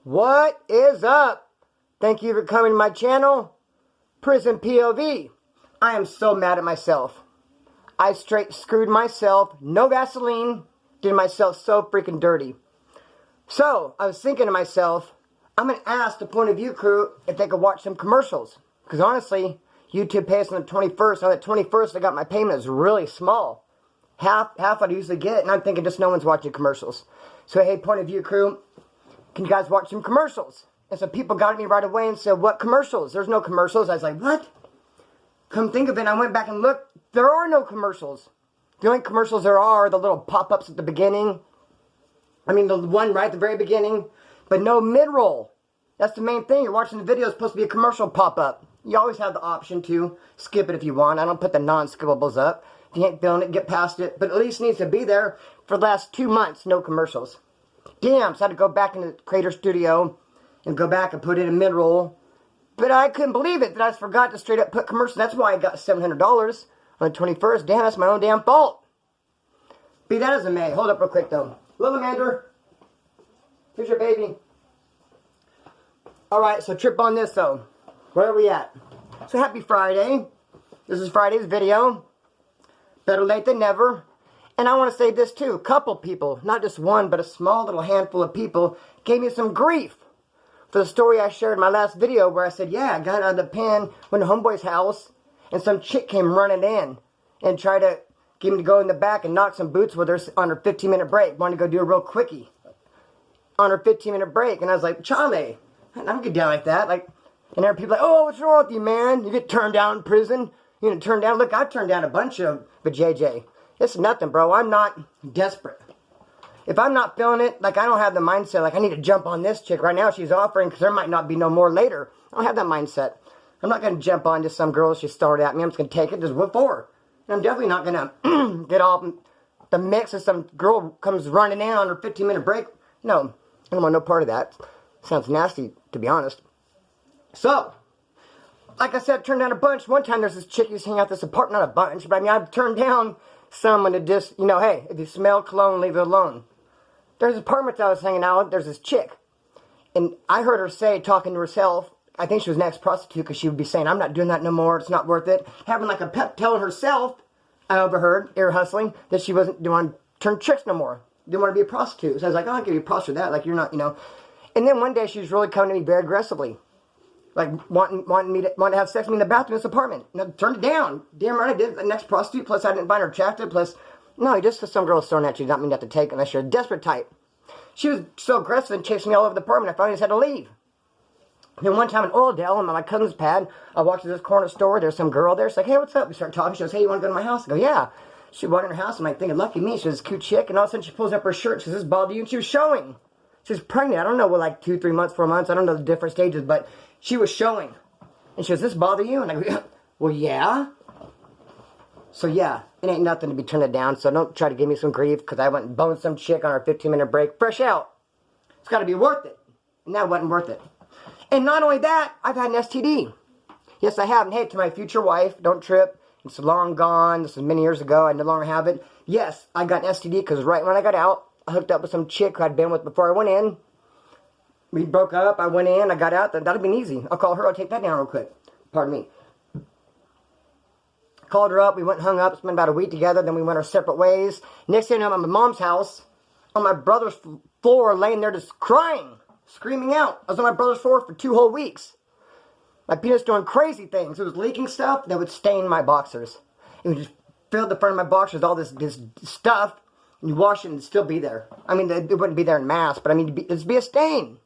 What is up? Thank you for coming to my channel, Prison POV. I am so mad at myself. I straight screwed myself, no Vaseline, did myself so freaking dirty. So, I was thinking to myself, I'm going to ask the Point of View crew if they could watch some commercials. Because honestly, YouTube pays on the 21st. On the 21st, I got my payment is really small. Half I'd usually get, and I'm thinking just no one's watching commercials. So, hey, Point of View crew, can you guys watch some commercials? And so people got at me right away and said, what commercials? There's no commercials. I was like, what? Come think of it, I went back and looked. There are no commercials. The only commercials there are the little pop-ups at the beginning. I mean, the one right at the very beginning. But no mid-roll. That's the main thing. You're watching the video, it's supposed to be a commercial pop-up. You always have the option to skip it if you want. I don't put the non-skippables up. If you ain't feeling it, get past it. But at least it needs to be there for the last 2 months, no commercials. Damn, so I had to go back into the Creator Studio and go back and put in a mid-roll. But I couldn't believe it that I forgot to straight up put commercials. That's why I got $700 on the 21st. Damn, that's my own damn fault. Be that as it may. Hold up real quick, though. Little Amanda, here's your baby. Alright, so trip on this, though. Where are we at? So happy Friday. This is Friday's video. Better late than never. And I want to say this too, a couple people, not just one, but a small little handful of people, gave me some grief for the story I shared in my last video where I said, yeah, I got out of the pen, went to Homeboys' house, and some chick came running in and tried to get me to go in the back and knock some boots with her on her 15-minute break. Wanted to go do a real quickie on her 15-minute break. And I was like, Charlie, I don't get down like that. And there are people like, oh, what's wrong with you, man? You get turned down in prison? You know, turned down? Look, I've turned down a bunch of, but JJ. It's nothing, bro. I'm not desperate. If I'm not feeling it, I don't have the mindset, I need to jump on this chick right now. She's offering, because there might not be no more later. I don't have that mindset. I'm not going to jump on just some girl she started at me. I'm just going to take it, just whip for her. And I'm definitely not going to get all the mix if some girl comes running in on her 15-minute break. No, I don't want no part of that. Sounds nasty, to be honest. So, like I said, I turned down a bunch. One time there's this chick who's hanging out this apartment, not a bunch, but I mean, I've turned down someone to just, hey, if you smell cologne, leave it alone. There's apartments I was hanging out with, there's this chick. And I heard her say, talking to herself, I think she was an ex-prostitute, because she would be saying, I'm not doing that no more, it's not worth it. Having a pep telling herself, I overheard, ear hustling, that she wasn't doing turn tricks no more. Didn't want to be a prostitute. So I was like, oh, I'll give you a prostitute for that, you're not, And then one day she was really coming to me very aggressively. Wanting to have sex with me in the bathroom in this apartment. And I turned it down. Damn right I did. The next prostitute, plus I didn't find her attractive, plus, no, just because some girl's throwing at you, does not mean you have to take unless you're a desperate type. She was so aggressive and chasing me all over the apartment, I finally just had to leave. And then one time in Oildale, I'm on my cousin's pad, I walked to this corner store, there's some girl there, she's like, hey, what's up? We start talking, she goes, hey, you want to go to my house? I go, yeah. She walked in her house, I'm thinking, lucky me, she's this cute chick, and all of a sudden she pulls up her shirt, she says, this bald you, and she was showing. She was pregnant, I don't know, 2, 3 months, 4 months, I don't know the different stages, but she was showing. And she goes, this bother you? And I go, well, yeah. So, yeah, it ain't nothing to be turning down. So don't try to give me some grief because I went and boned some chick on her 15-minute break. Fresh out. It's got to be worth it. And that wasn't worth it. And not only that, I've had an STD. Yes, I have. And hey, to my future wife, don't trip. It's long gone. This was many years ago. I no longer have it. Yes, I got an STD because right when I got out, I hooked up with some chick who I'd been with before I went in. We broke up, I went in, I got out, that'd have been easy. I'll call her, I'll take that down real quick. Pardon me. Called her up, we went and hung up, spent about a week together, then we went our separate ways. Next thing I know, I'm at my mom's house, on my brother's floor, laying there just crying, screaming out. I was on my brother's floor for 2 whole weeks. My penis doing crazy things. It was leaking stuff that would stain my boxers. It would just fill the front of my boxers with all this stuff, and you wash it and it'd still be there. I mean, it wouldn't be there in mass, but I mean, it'd be a stain.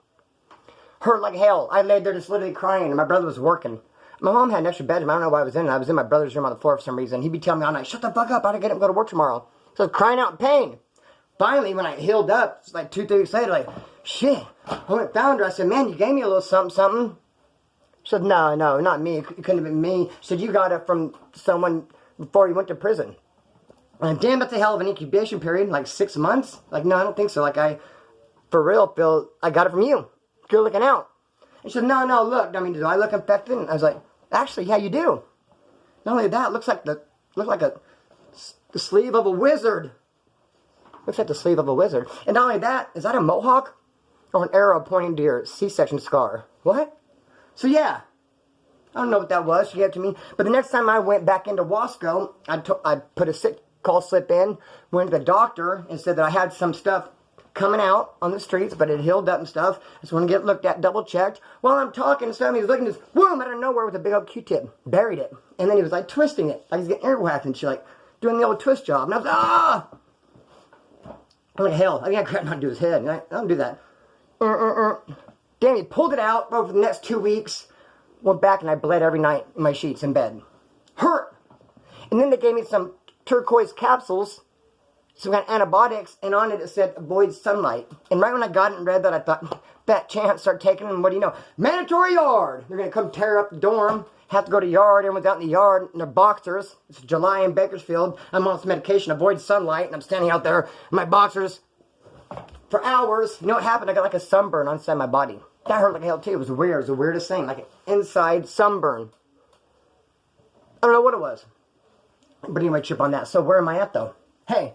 Hurt like hell. I laid there just literally crying, and my brother was working. My mom had an extra bedroom. I don't know why I was in it. I was in my brother's room on the floor for some reason. He'd be telling me all night, shut the fuck up, I gotta get up and go to work tomorrow. So I was crying out in pain. Finally, when I healed up, it's 2, 3 weeks later, shit. I went and found her. I said, man, you gave me a little something, something. She said, no, not me. It couldn't have been me. She said, you got it from someone before you went to prison. And damn, that's a hell of an incubation period. 6 months? No, I don't think so. I, for real, feel I got it from you. Good looking out. And she said, no, look, do I look infected? And I was like, actually, yeah, you do. Not only that, it looks like the sleeve of a wizard. Looks like the sleeve of a wizard. And not only that, is that a mohawk? or an arrow pointing to your C-section scar. What? So yeah, I don't know what that was. She gave it to me. But the next time I went back into Wasco, I put a sick call slip in, went to the doctor and said that I had some stuff coming out on the streets, but it healed up and stuff. I just want to get looked at, double checked. While I'm talking to him, he was looking at this boom out of nowhere with a big old Q-tip, buried it, and then he was like twisting it, like he's getting earwaxed and shit, like doing the old twist job. And I was like, ah! I'm like, hell, I think I grabbed onto his head. And I don't do that. Damn, he pulled it out over the next 2 weeks. Went back and I bled every night in my sheets in bed. Hurt! And then they gave me some turquoise capsules, some kind of antibiotics, and on it said avoid sunlight. And right when I got it and read that, I thought, that chance, start taking them. What do you know? Mandatory yard! They're going to come tear up the dorm. Have to go to yard. Everyone's out in the yard in their boxers. It's July in Bakersfield. I'm on some medication, avoid sunlight, and I'm standing out there in my boxers for hours. You know what happened? I got like a sunburn on the side of my body. That hurt like hell too. It was weird. It was the weirdest thing. Like an inside sunburn. I don't know what it was. But anyway, trip on that. So where am I at though? Hey.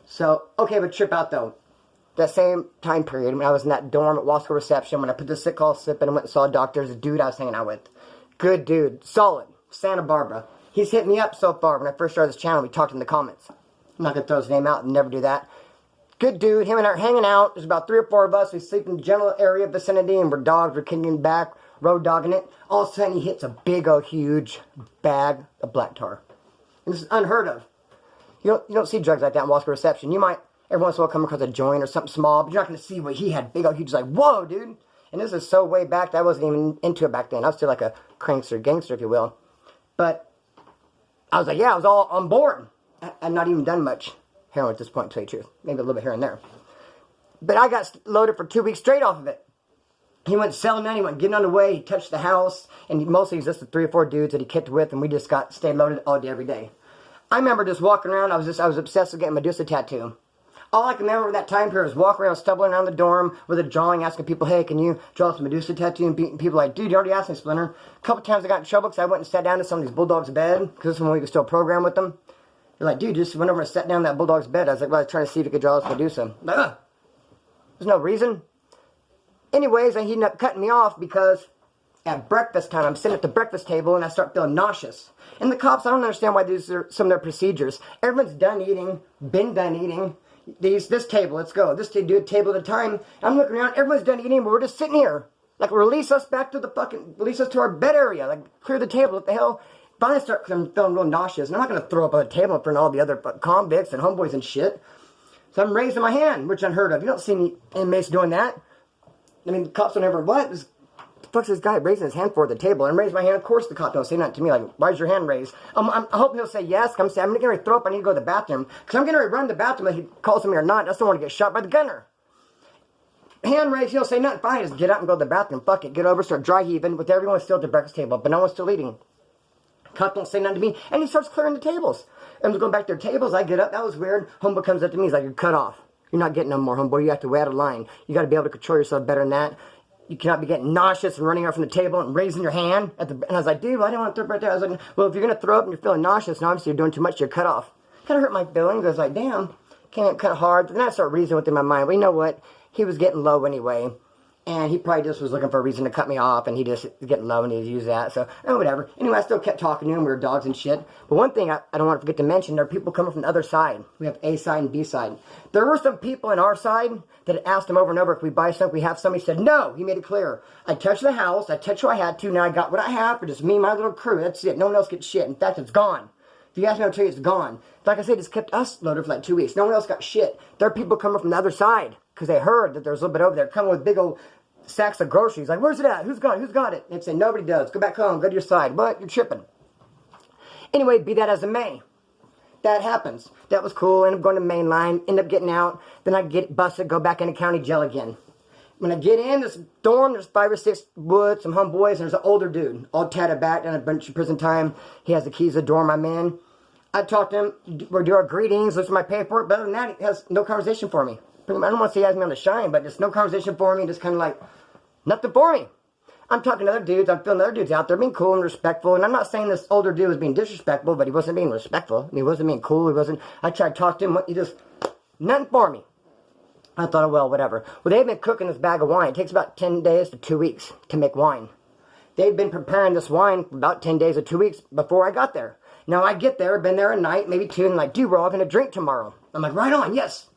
So, okay, but trip out though. That same time period when I was in that dorm at Wasco Reception, when I put the sick call slip in and went and saw a doctor, there's a dude I was hanging out with. Good dude. Solid. Santa Barbara. He's hit me up so far. When I first started this channel, we talked in the comments. I'm not going to throw his name out and never do that. Good dude. Him and I are hanging out. There's about 3 or 4 of us. We sleep in the general area vicinity, and we're dogs. We're kicking back, road dogging it. All of a sudden, he hits a big old huge bag of black tar. And this is unheard of. You don't see drugs like that in Wasco Reception. You might, every once in a while, come across a joint or something small, but you're not going to see what he had. Big old huge, like, whoa, dude. And this is so way back that I wasn't even into it back then. I was still like a crankster, gangster, if you will. But I was like, yeah, I was all on board. I've not even done much heroin at this point, to tell you the truth. Maybe a little bit here and there. But I got loaded for 2 weeks straight off of it. He went selling that. He went getting on the way. He touched the house. And mostly it was just the 3 or 4 dudes that he kicked with. And we just stayed loaded all day, every day. I remember just walking around. I was obsessed with getting a Medusa tattoo. All I can remember that time period was walking around, stumbling around the dorm with a drawing, asking people, hey, can you draw some Medusa tattoo? And people like, dude, you already asked me, Splinter. A couple times I got in trouble because I went and sat down to some of these bulldogs' bed, because this is when we could still program with them. They're like, dude, just went over and sat down in that bulldog's bed. I was like, well, I was trying to see if you could draw this Medusa. Like, there's no reason. Anyways, he ended up cutting me off because at breakfast time, I'm sitting at the breakfast table and I start feeling nauseous. And the cops, I don't understand why these are some of their procedures. Everyone's done eating, been done eating. This table, let's go. This do a table at a time. I'm looking around, everyone's done eating, but we're just sitting here. Like, release us back to release us to our bed area. Like, clear the table, what the hell? Finally because I'm feeling real nauseous. And I'm not going to throw up on the table in front of all the other convicts and homeboys and shit. So I'm raising my hand, which is unheard of. You don't see any inmates doing that. I mean, the cops don't ever, what the fuck's this guy raising his hand for at the table? And I raise my hand. Of course the cop don't say nothing to me. Like, why is your hand raised? I hope he'll say yes. I'm getting ready to throw up. I need to go to the bathroom. Because I'm getting ready to run to the bathroom if he calls me or not. I just don't want to get shot by the gunner. Hand raised, he'll say nothing. Fine, just get up and go to the bathroom. Fuck it. Get over, start dry heaving with everyone still at the breakfast table. But no one's still eating. Cop don't say nothing to me. And he starts clearing the tables. Everyone's going back to their tables. I get up. That was weird. Homeboy comes up to me. He's like, you're cut off. You're not getting no more, homeboy. You have to wait out of line. You got to be able to control yourself better than that. You cannot be getting nauseous and running out from the table and raising your hand. And I was like, dude, well, I didn't want to throw up right there. I was like, well, if you're going to throw up and you're feeling nauseous, and obviously you're doing too much, you're cut off. Kind of hurt my feelings. I was like, damn, came out kind of hard. Then I started reasoning within my mind. Well, you know what? He was getting low anyway. And he probably just was looking for a reason to cut me off. And he just was getting low and he used that. So, whatever. Anyway, I still kept talking to him. We were dogs and shit. But one thing I don't want to forget to mention, there are people coming from the other side. We have A side and B side. There were some people in our side that asked him over and over, if we buy something, we have something. He said, no. He made it clear. I touched the house. I touched who I had to. Now I got what I have for just me and my little crew. That's it. No one else gets shit. In fact, it's gone. If you ask me, I'll tell you it's gone. Like I said, it's kept us loaded for like 2 weeks. No one else got shit. There are people coming from the other side because they heard that there's a little bit over there coming with big old sacks of groceries. Like, where's it at? Who's got it? Who's got it? And they say, nobody does. Go back home. Go to your side. But you're tripping. Anyway, be that as it may. That happens. That was cool. End up going to main line. End up getting out. Then I get busted. Go back into county jail again. When I get in this dorm, there's 5 or 6 woods, some homeboys, and there's an older dude. All tatted back, done a bunch of prison time. He has the keys to the dorm I'm in. I talk to him. We do our greetings. Looks at my paperwork. But other than that, he has no conversation for me. I don't want to say he has me on the shine, but just no conversation for me. Just kind of like, nothing for me. I'm talking to other dudes. I'm feeling other dudes out there being cool and respectful. And I'm not saying this older dude was being disrespectful, but he wasn't being respectful. He wasn't being cool. I tried to talk to him. He just, nothing for me. I thought, well, whatever. Well, they've been cooking this bag of wine. It takes about 10 days to 2 weeks to make wine. They've been preparing this wine for about 10 days or 2 weeks before I got there. Now, I get there, been there a night, maybe two, and like, dude, we're all going to drink tomorrow. I'm like, right on, yes.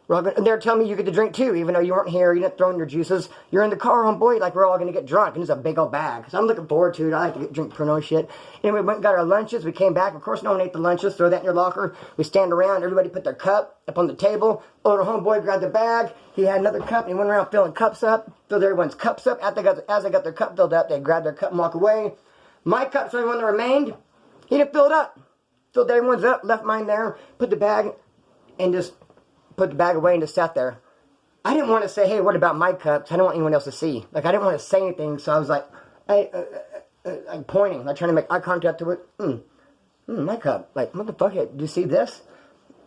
And they're telling me you get to drink too, even though you weren't here, you didn't throw in your juices. You're in the car, homeboy, like we're all going to get drunk. And it's a big old bag. So I'm looking forward to it. I like to drink Pernod shit. Anyway, we went and got our lunches. We came back. Of course, no one ate the lunches. Throw that in your locker. We stand around. Everybody put their cup up on the table. Older homeboy grabbed the bag. He had another cup, and he went around filling cups up. Filled everyone's cups up. As they got their cup filled up, they grabbed their cup and walk away. My cup's the only one that remained. He didn't fill it up. Filled everyone's up, left mine there, put the bag, and just put the bag away and just sat there. I didn't want to say, hey, what about my cups? I didn't want anyone else to see. Like, I didn't want to say anything, so I was like, I'm pointing, like trying to make eye contact to it. My cup. Like, motherfucker, do you see this?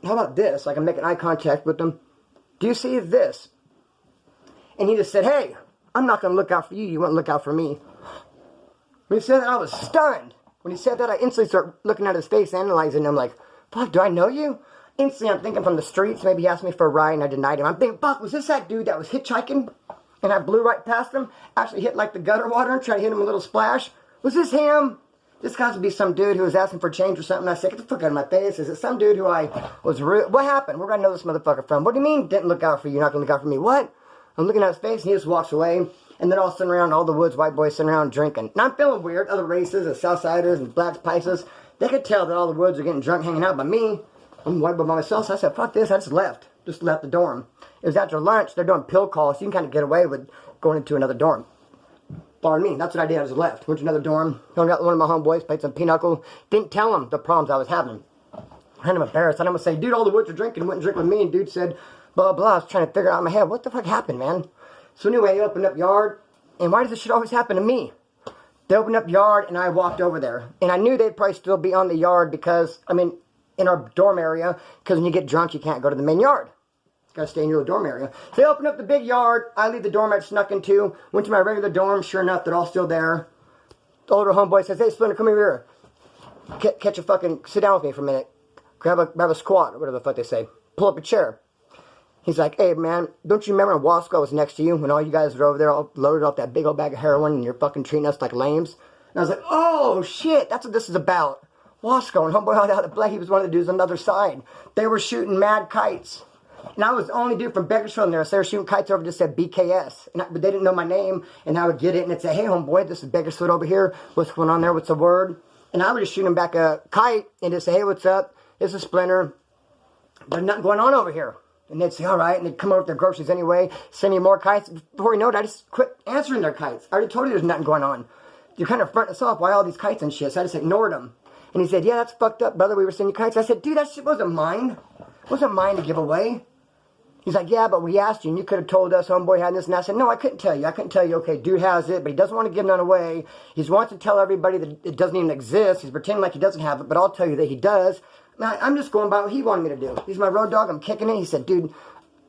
How about this? Like, I'm making eye contact with them. Do you see this? And he just said, hey, I'm not going to look out for you. You won't look out for me. When he said that, I was stunned. When he said that, I instantly started looking at his face, analyzing him. I'm like, fuck, do I know you? Instantly, I'm thinking from the streets. Maybe he asked me for a ride, and I denied him. I'm thinking, fuck, was this that dude that was hitchhiking? And I blew right past him. Actually hit like the gutter water and tried to hit him a little splash. Was this him? This got to be some dude who was asking for change or something. I said, get the fuck out of my face. Is it some dude who I was rude? What happened? Where did I know this motherfucker from? What do you mean didn't look out for you? Not going to look out for me? What? I'm looking at his face, and he just walks away. And then all sitting around, all the woods, white boys sitting around drinking. And I'm feeling weird. Other races, the Southsiders and Blacks, Pisces, they could tell that all the woods are getting drunk hanging out. But me, I'm white boy by myself. So I said, fuck this. I just left. Just left the dorm. It was after lunch. They're doing pill calls. So you can kind of get away with going into another dorm. Pardon me. That's what I did. I just left. Went to another dorm. Hung out with one of my homeboys. Played some pinochle. Didn't tell him the problems I was having. Kind of embarrassed. I didn't want to say, dude, all the woods are drinking. Wouldn't drink with me. And dude said, blah, blah. I was trying to figure out in my head, what the fuck happened, man? So anyway, he opened up yard. And why does this shit always happen to me? They opened up yard, and I walked over there. And I knew they'd probably still be on the yard because, I mean, in our dorm area, because when you get drunk, you can't go to the main yard. You gotta stay in your dorm area. So they opened up the big yard. I leave the dorm I'd snuck into. Went to my regular dorm. Sure enough, they're all still there. The older homeboy says, hey, Splinter, come over here. Catch a fucking, sit down with me for a minute. Grab a squat, or whatever the fuck they say. Pull up a chair. He's like, hey, man, don't you remember when Wasco was next to you when all you guys were over there all loaded off that big old bag of heroin and you're fucking treating us like lames? And I was like, oh, shit, that's what this is about. Wasco and homeboy out the black, he was one of the dudes on the other side. They were shooting mad kites. And I was the only dude from Bakersfield in there, so they were shooting kites over just said BKS. But they didn't know my name, and I would get it, and it'd say, hey, homeboy, this is Bakersfield over here. What's going on there? What's the word? And I would just shoot him back a kite and just say, hey, what's up? This is Splinter. There's nothing going on over here. And they'd say, all right, and they'd come over with their groceries anyway, send me more kites. Before you know it, I just quit answering their kites. I already told you there's nothing going on. You're kind of fronting us off. Why all these kites and shit? So I just ignored them. And he said, yeah, that's fucked up, brother. We were sending you kites. I said, dude, that shit wasn't mine. It wasn't mine to give away. He's like, yeah, but we asked you, and you could have told us homeboy had this. And I said, no, I couldn't tell you. I couldn't tell you, okay, dude has it, but he doesn't want to give none away. He wants to tell everybody that it doesn't even exist. He's pretending like he doesn't have it, but I'll tell you that he does. Now, I'm just going by what he wanted me to do. He's my road dog. I'm kicking it. He said, dude,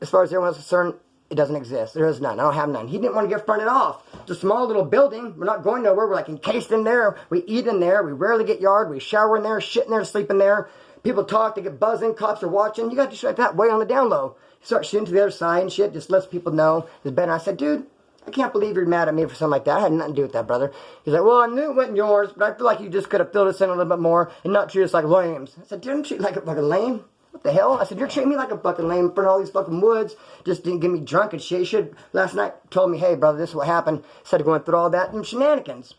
as far as everyone's concerned, it doesn't exist. There is none. I don't have none. He didn't want to get fronted off. It's a small little building. We're not going nowhere. We're like encased in there. We eat in there. We rarely get yard. We shower in there, shit in there, sleep in there. People talk. They get buzzing. Cops are watching. You got to shit like that way on the down low. He starts shooting to the other side and shit. Just lets people know. It's better. I said, dude, I can't believe you're mad at me for something like that. I had nothing to do with that, brother. He's like, well, I knew it wasn't yours, but I feel like you just could have filled us in a little bit more and not treat us like lames. I said, dude, I'm treating like a fucking lame. What the hell? I said, you're treating me like a fucking lame in front of all these fucking woods. Just didn't get me drunk and shit. You should, last night, told me, hey, brother, this is what happened. Instead of going through all that and shenanigans.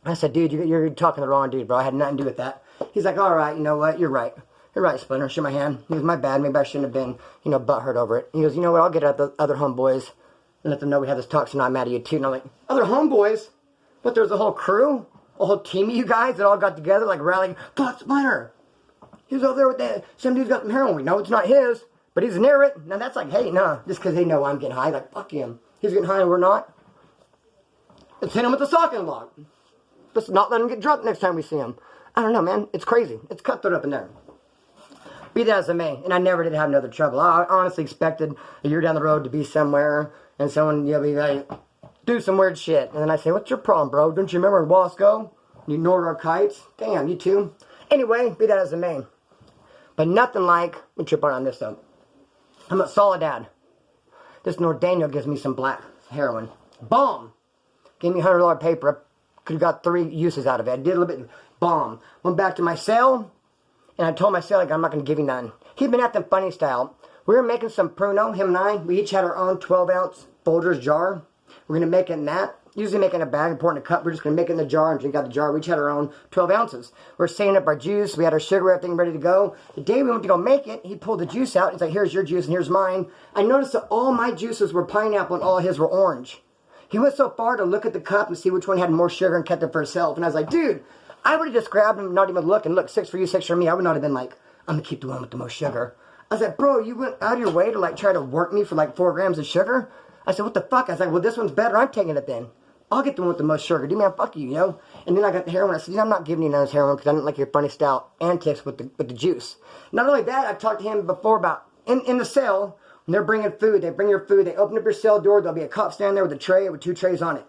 I said, dude, you're talking to the wrong dude, bro. I had nothing to do with that. He's like, all right, you know what? You're right. You're right, Splinter. Shook my hand. He goes, my bad. Maybe I shouldn't have been, butthurt over it. He goes, you know what? I'll get at the other homeboys and let them know we had this talk, so I'm not mad at you, too. And I'm like, other homeboys? But there's a whole crew? A whole team of you guys that all got together, like, rallying, fuck Splinter. He was over there with that. Some dude's got some heroin. We know it's not his, but he's near it. Now that's like, hey, nah, just because they know I'm getting high, like, fuck him. He's getting high and we're not. Let's hit him with the socket lock. Let's not let him get drunk next time we see him. I don't know, man. It's crazy. It's cutthroat up in there. Be that as it may, and I never did have no other trouble. I honestly expected a year down the road to be somewhere and someone, be like, do some weird shit. And then I say, what's your problem, bro? Don't you remember in Wasco? You ignored our kites? Damn, you too. Anyway, be that as it may. But nothing like, let me trip on this though. I'm at Soledad. This Nordanio gives me some black heroin. Bomb! Gave me $100 paper. I could have got 3 uses out of it. I did a little bit. Bomb. Went back to my cell, and I told my cell, like, I'm not going to give you none. He'd been acting funny style. We were making some Pruno, him and I. We each had our own 12-ounce Folgers jar. We're going to make it in that. Usually make it in a bag and pour it in a cup. We're just going to make it in the jar and drink out the jar. We each had our own 12 ounces. We're setting up our juice. We had our sugar, everything ready to go. The day we went to go make it, he pulled the juice out. He's like, here's your juice and here's mine. I noticed that all my juices were pineapple and all his were orange. He went so far to look at the cup and see which one had more sugar and kept it for himself. And I was like, dude, I would have just grabbed him and not even looked and look, 6 for you, 6 for me. I would not have been like, I'm going to keep the one with the most sugar. I was like, bro, you went out of your way to like try to work me for like 4 grams of sugar? I said, what the fuck? I was like, well, this one's better. I'm taking it then. I'll get the one with the most sugar. Dude, man, fuck you, you know? And then I got the heroin. I said, I'm not giving you none of this heroin because I didn't like your funny style antics with the juice. Not only that, I talked to him before about, in the cell, when they're bringing food, they bring your food, they open up your cell door, there'll be a cop standing there with a tray with 2 trays on it.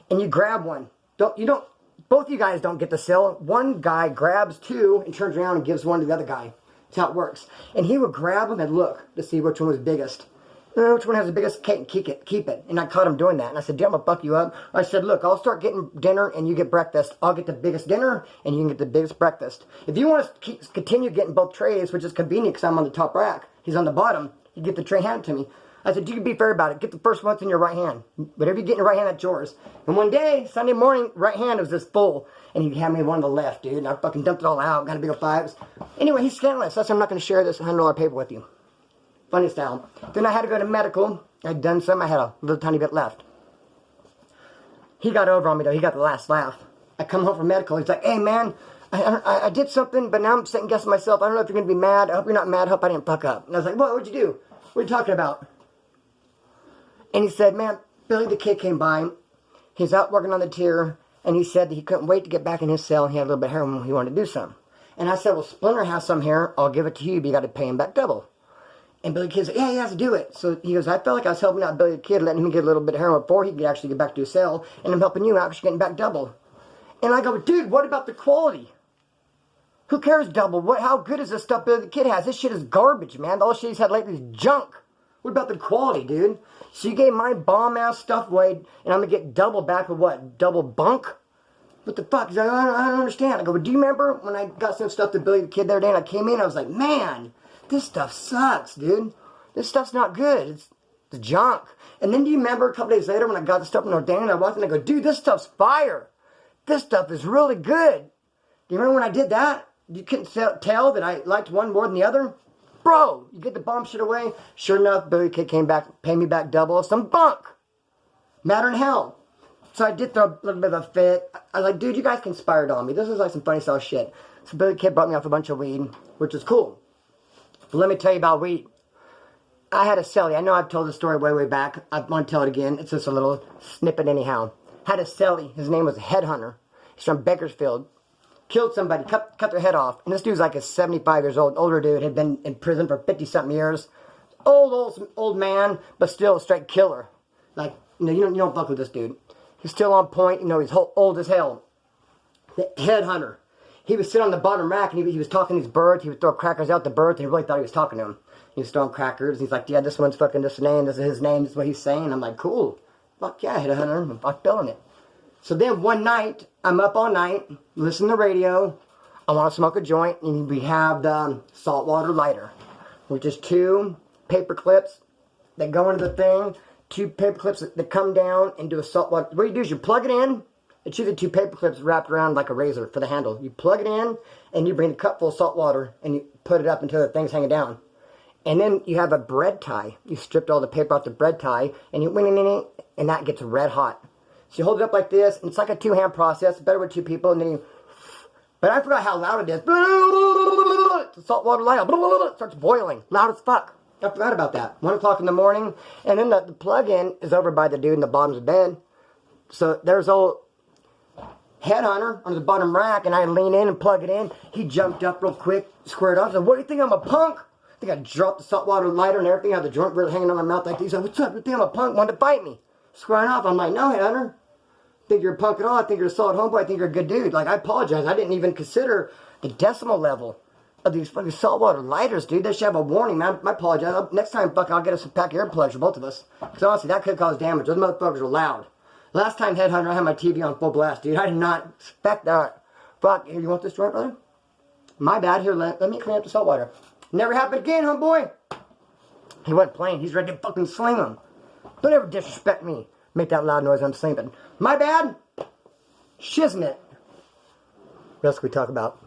And you grab one. Both of you guys don't get the cell. One guy grabs 2 and turns around and gives one to the other guy. That's how it works. And he would grab them and look to see which one was biggest. Which one has the biggest cake and keep it. And I caught him doing that. And I said, dude, I'm going to fuck you up. I said, look, I'll start getting dinner and you get breakfast. I'll get the biggest dinner and you can get the biggest breakfast. If you want to continue getting both trays, which is convenient because I'm on the top rack, he's on the bottom, you get the tray handed to me. I said, you can be fair about it. Get the first one in your right hand. Whatever you get in your right hand, that's yours. And one day, Sunday morning, right hand was just full. And he had me one on the left, dude. And I fucking dumped it all out. Got a big old 5. Anyway, he's scandalous. That's why I'm not going to share this $100 paper with you. Funny style. Then I had to go to medical. I'd done some. I had a little tiny bit left. He got over on me, though. He got the last laugh. I come home from medical. He's like, hey, man, I did something, but now I'm second guessing myself. I don't know if you're going to be mad. I hope you're not mad. I hope I didn't fuck up. And I was like, what? What'd you do? What are you talking about? And he said, man, Billy the kid came by. He's out working on the tier. And he said that he couldn't wait to get back in his cell. He had a little bit of heroin. He wanted to do some. And I said, well, Splinter has some here. I'll give it to you, but you got to pay him back double. And Billy the Kid said, yeah, he has to do it. So he goes, I felt like I was helping out Billy the Kid, letting him get a little bit of heroin before he could actually get back to his cell. And I'm helping you out because you're getting back double. And I go, dude, what about the quality? Who cares double? How good is this stuff Billy the Kid has? This shit is garbage, man. All shit he's had lately is junk. What about the quality, dude? So you gave my bomb-ass stuff away, and I'm going to get double back with what? Double bunk? What the fuck? He's like, I don't understand. I go, well, do you remember when I got some stuff to Billy the Kid the other day, and I came in, I was like, man, this stuff sucks, dude. This stuff's not good. It's junk. And then do you remember a couple days later when I got the stuff from Nordan, and I walked in and I go, dude, this stuff's fire. This stuff is really good. Do you remember when I did that? You couldn't tell that I liked one more than the other? Bro, you get the bomb shit away. Sure enough, Billy the Kid came back, paid me back double. Some bunk. Matter in hell. So I did throw a little bit of a fit. I was like, dude, you guys conspired on me. This is like some funny style shit. So Billy the Kid brought me off a bunch of weed, which is cool. But let me tell you about weed. I had a cellie. I know I've told the story way back. I want to tell it again. It's just a little snippet anyhow. Had a cellie. His name was Headhunter. He's from Bakersfield. Killed somebody, cut their head off. And this dude's like a 75 years old, older dude, had been in prison for 50-something years. Old man, but still a straight killer. Like, you don't fuck with this dude. He's still on point, he's old as hell. The Headhunter. He would sit on the bottom rack and he was talking to these birds. He would throw crackers out the birds and he really thought he was talking to them. He was throwing crackers. He's like, yeah, this one's fucking this name. This is his name. This is what he's saying. I'm like, cool. Fuck yeah, Headhunter. I'm fuck feeling it. So then one night, I'm up all night, listen to the radio. I want to smoke a joint, and we have the saltwater lighter, which is 2 paper clips that go into the thing, 2 paper clips that come down and do a saltwater. What you do is you plug it in. It's usually 2 paper clips wrapped around like a razor for the handle. You plug it in, and you bring a cup full of salt water, and you put it up until the thing's hanging down. And then you have a bread tie. You stripped all the paper off the bread tie, and you went in, and that gets red hot. So you hold it up like this, and it's like a 2-hand process, better with 2 people, and then you... But I forgot how loud it is. The saltwater light starts boiling, loud as fuck. I forgot about that. 1 o'clock in the morning, and then the plug-in is over by the dude in the bottom of the bed. So there's old Headhunter on the bottom rack, and I lean in and plug it in. He jumped up real quick, squared off. I said, what do you think, I'm a punk? I think I dropped the saltwater lighter and everything. I had the joint really hanging on my mouth like this. He said, what's up? You think I'm a punk? Wanted to fight me. Squaring off. I'm like, no, Headhunter. I think you're a punk at all. I think you're a solid homeboy. I think you're a good dude. Like, I apologize. I didn't even consider the decimal level of these fucking saltwater lighters, dude. They should have a warning, man. I apologize. Next time, fuck, I'll get us a pack of earplugs for both of us. Because honestly, that could cause damage. Those motherfuckers are loud. Last time Headhunter, I had my TV on full blast, dude. I did not expect that. Fuck, here, you want this joint, brother? My bad. Here, let me clean up the saltwater. Never happened again, homeboy. He wasn't playing. He's ready to fucking sling them. Don't ever disrespect me. Make that loud noise when I'm sleeping. My bad. Shiznit. What else can we talk about?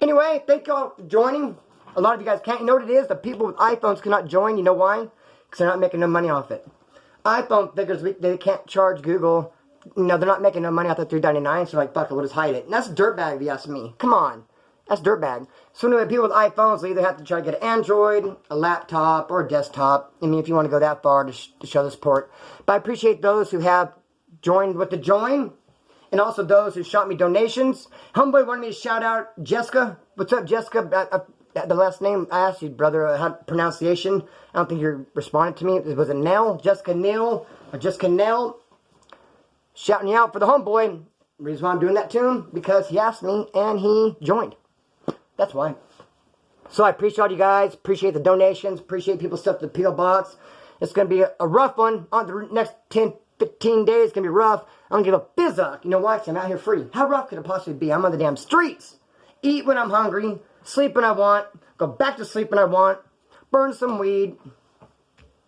Anyway, thank y'all for joining. A lot of you guys can't. You know what it is? The people with iPhones cannot join. You know why? Because they're not making no money off it. iPhone figures they can't charge Google. You know, they're not making no money off the $3.99, so like, fuck it, we'll just hide it. And that's dirtbag if you ask me. Come on. That's dirtbag. So anyway, people with iPhones, they either have to try to get an Android, a laptop, or a desktop. I mean, if you want to go that far to show the support. But I appreciate those who have joined with the join. And also those who shot me donations. Homeboy wanted me to shout out Jessica. What's up, Jessica? The last name I asked you, brother, how pronunciation. I don't think you responded to me. It was a Nell, Jessica Neal, or Jessica Nell. Shouting you out for the homeboy. The reason why I'm doing that to him, because he asked me and he joined. That's why. So I appreciate all you guys. Appreciate the donations. Appreciate people stuff to the P.O. Box. It's going to be a rough one. On the next 10, 15 days, it's going to be rough. I don't give a fizzuck. You know why? 'Cause I'm out here free. How rough could it possibly be? I'm on the damn streets. Eat when I'm hungry. Sleep when I want. Go back to sleep when I want. Burn some weed.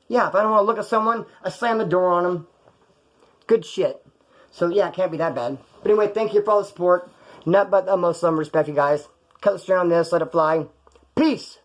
Yeah, if I don't want to look at someone, I slam the door on them. Good shit. So yeah, it can't be that bad. But anyway, thank you for all the support. Not but the most respect, you guys. Cut the string on this. Let it fly. Peace.